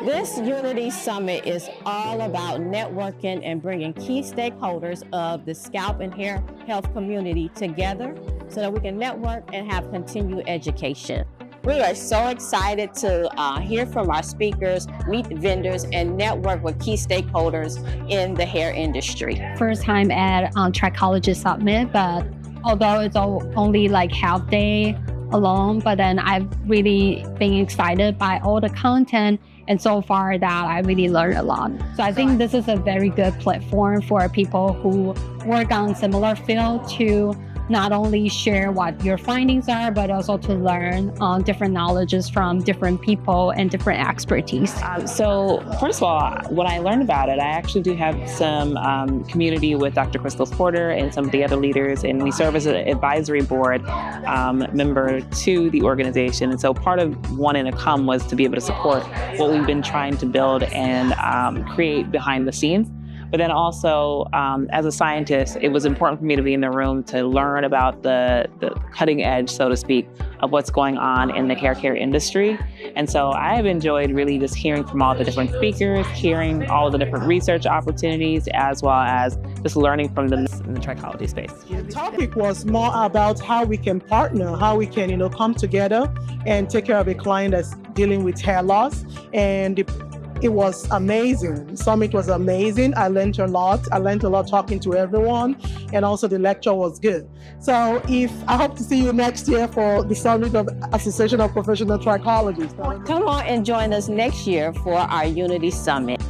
This Unity Summit is all about networking and bringing key stakeholders of the scalp and hair health community together so that we can network and have continued education. We are so excited to hear from our speakers, meet the vendors, and network with key stakeholders in the hair industry. First time at Trichology Summit, but although it's only like half day alone, but then I've really been excited by all the content, and so far that I really learned a lot. So I think this is a very good platform for people who work on similar field to not only share what your findings are, but also to learn different knowledges from different people and different expertise. So first of all, when I learned about it, I actually do have some community with Dr. Crystal Porter and some of the other leaders, and we serve as an advisory board member to the organization. And so part of wanting to come was to be able to support what we've been trying to build and create behind the scenes. But then also, as a scientist, it was important for me to be in the room to learn about the cutting edge, so to speak, of what's going on in the hair care industry. And so I have enjoyed really just hearing from all the different speakers, hearing all the different research opportunities, as well as just learning from them in the trichology space. The topic was more about how we can partner, how we can, come together and take care of a client that's dealing with hair loss. And it was amazing. The summit was amazing. I learned a lot. Talking to everyone, and also the lecture was good. So I hope to see you next year for the summit of Association of Professional Trichologists. Come on and join us next year for our Unity Summit.